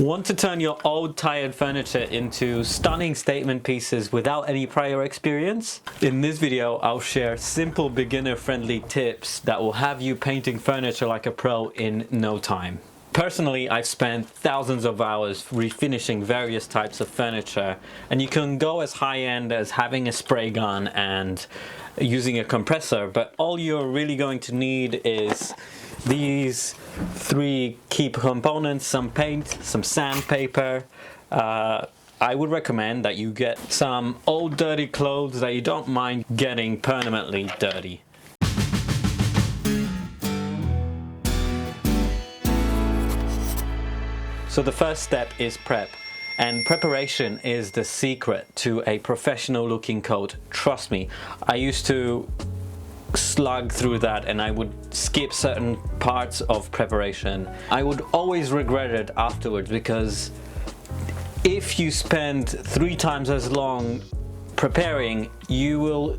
Want to turn your old tired furniture into stunning statement pieces without any prior experience? In this video, I'll share simple beginner-friendly tips that will have you painting furniture like a pro in no time. Personally, I've spent thousands of hours refinishing various types of furniture, and you can go as high-end as having a spray gun and using a compressor, but all you're really going to need is these three key components: some paint, some sandpaper. I would recommend that you get some old dirty clothes that you don't mind getting permanently dirty. So the first step is prep, and preparation is the secret to a professional looking coat. Trust me, I used to slug through that and I would skip certain parts of preparation. I would always regret it afterwards, because if you spend 3 times as long preparing, you will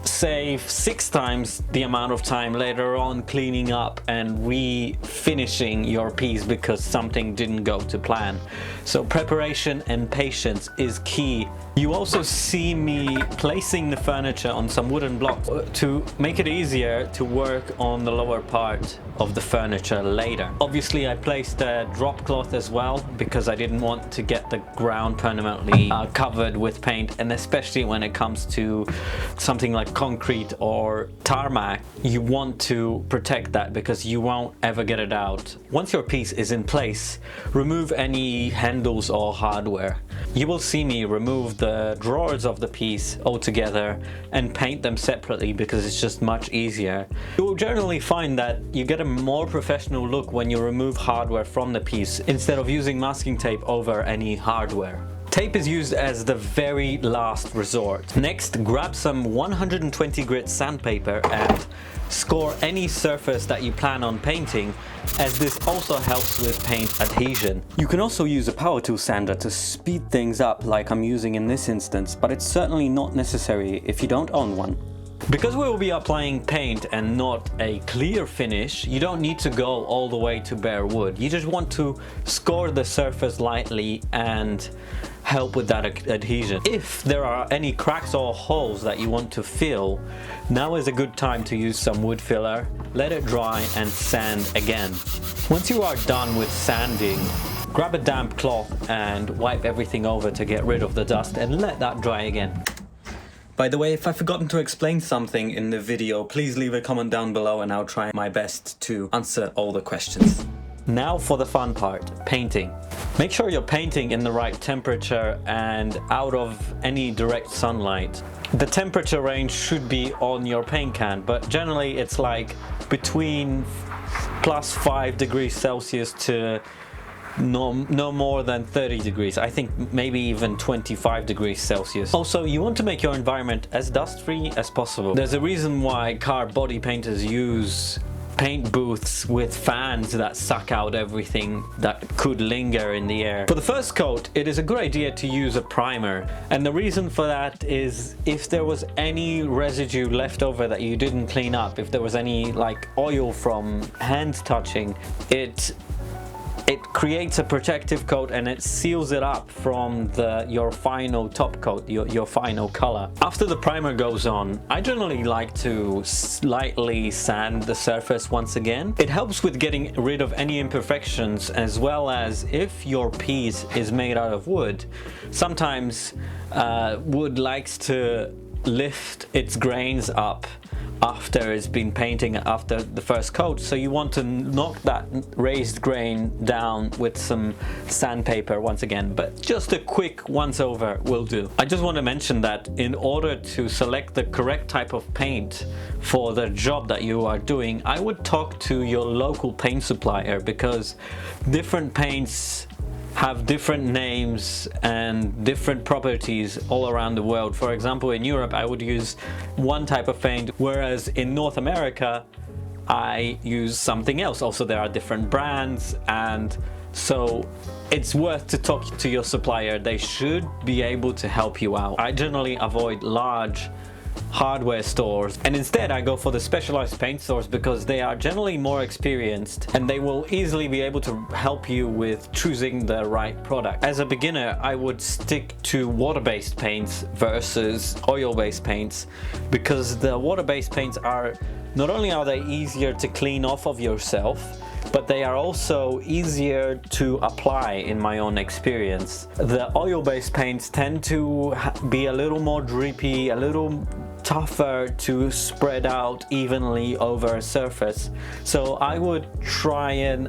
save 6 times the amount of time later on cleaning up and refinishing your piece because something didn't go to plan. So preparation and patience is key. You also see me placing the furniture on some wooden blocks to make it easier to work on the lower part of the furniture later. Obviously, I placed a drop cloth as well because I didn't want to get the ground permanently covered with paint, and especially when it comes to something like concrete or tarmac, you want to protect that because you won't ever get it out. Once your piece is in place, remove any handles or hardware. You will see me remove the drawers of the piece altogether and paint them separately because it's just much easier. You will generally find that you get a more professional look when you remove hardware from the piece instead of using masking tape over any hardware. Tape is used as the very last resort. Next, grab some 120 grit sandpaper and score any surface that you plan on painting, as this also helps with paint adhesion. You can also use a power tool sander to speed things up like I'm using in this instance, but it's certainly not necessary if you don't own one. Because we will be applying paint and not a clear finish, you don't need to go all the way to bare wood. You just want to score the surface lightly and help with that adhesion. If there are any cracks or holes that you want to fill, now is a good time to use some wood filler, let it dry and sand again. Once you are done with sanding, grab a damp cloth and wipe everything over to get rid of the dust and let that dry again. By the way, if I've forgotten to explain something in the video, please leave a comment down below and I'll try my best to answer all the questions. Now for the fun part, painting. Make sure you're painting in the right temperature and out of any direct sunlight. The temperature range should be on your paint can, but generally it's like between +5 degrees Celsius to no more than 30 degrees. I think maybe even 25 degrees Celsius. Also, you want to make your environment as dust-free as possible. There's a reason why car body painters use paint booths with fans that suck out everything that could linger in the air. For the first coat, it is a good idea to use a primer, and the reason for that is if there was any residue left over that you didn't clean up, if there was any like oil from hands touching, it creates a protective coat and it seals it up from your final top coat, your final color. After the primer goes on, I generally like to slightly sand the surface once again. It helps with getting rid of any imperfections, as well as if your piece is made out of wood, sometimes wood likes to lift its grains up after it's been painting after the first coat, so you want to knock that raised grain down with some sandpaper once again, but just a quick once over will do. I just want to mention that in order to select the correct type of paint for the job that you are doing, I would talk to your local paint supplier, because different paints have different names and different properties all around the world. For example, in Europe I would use one type of paint, whereas in North America I use something else. Also, there are different brands, and so it's worth to talk to your supplier. They should be able to help you out. I generally avoid large hardware stores, and instead I go for the specialized paint stores because they are generally more experienced and they will easily be able to help you with choosing the right product. As a beginner, I would stick to water-based paints versus oil-based paints, because the water-based paints are not only are they easier to clean off of yourself, but they are also easier to apply in my own experience. The oil-based paints tend to be a little more drippy, a little tougher to spread out evenly over a surface. So I would try and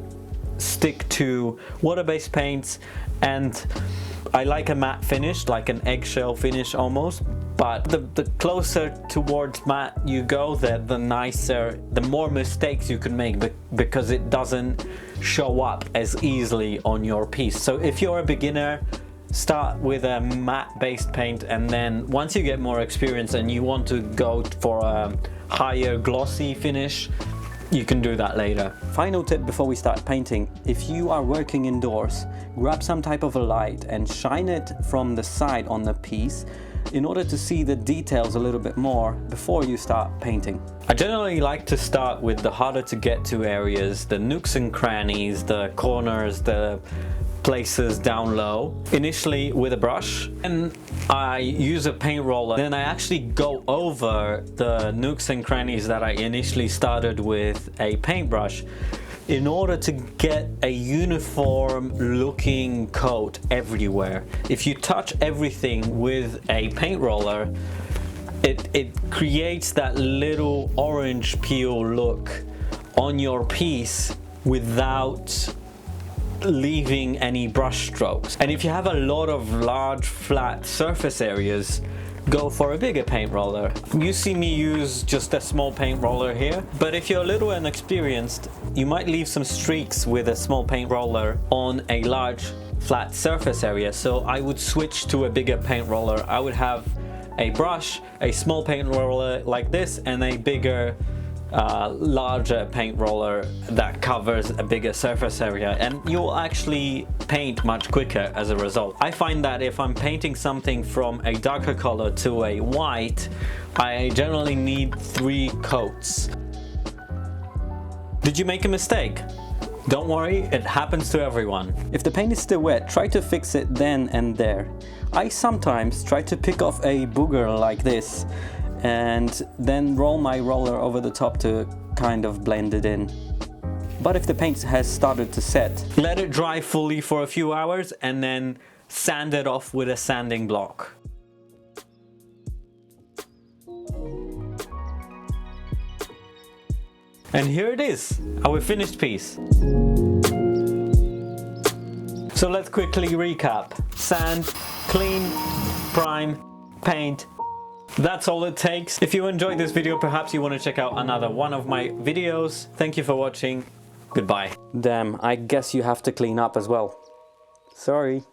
stick to water-based paints, and I like a matte finish, like an eggshell finish almost, but the closer towards matte you go, the nicer, the more mistakes you can make, because it doesn't show up as easily on your piece. So if you're a beginner, start with a matte based paint, and then once you get more experience and you want to go for a higher glossy finish, you can do that later. Final tip before we start painting: if you are working indoors, grab some type of a light and shine it from the side on the piece in order to see the details a little bit more before you start painting. I generally like to start with the harder to get to areas, the nooks and crannies, the corners, the places down low, initially with a brush, and I use a paint roller. Then I actually go over the nooks and crannies that I initially started with a paintbrush in order to get a uniform looking coat everywhere. If you touch everything with a paint roller, it creates that little orange peel look on your piece without leaving any brush strokes. And if you have a lot of large flat surface areas, go for a bigger paint roller. You see me use just a small paint roller here, but if you're a little inexperienced, you might leave some streaks with a small paint roller on a large flat surface area. So I would switch to a bigger paint roller. I would have a brush, a small paint roller like this, and a bigger larger paint roller that covers a bigger surface area, and you'll actually paint much quicker as a result. I find that if I'm painting something from a darker color to a white, I generally need 3 coats. Did you make a mistake? Don't worry, it happens to everyone. If the paint is still wet, try to fix it then and there. I sometimes try to pick off a booger like this and then roll my roller over the top to kind of blend it in. But if the paint has started to set, let it dry fully for a few hours and then sand it off with a sanding block. And here it is, our finished piece. So let's quickly recap. Sand, clean, prime, paint. That's all it takes. If you enjoyed this video, perhaps you want to check out another one of my videos. Thank you for watching. Goodbye. Damn, I guess you have to clean up as well. Sorry.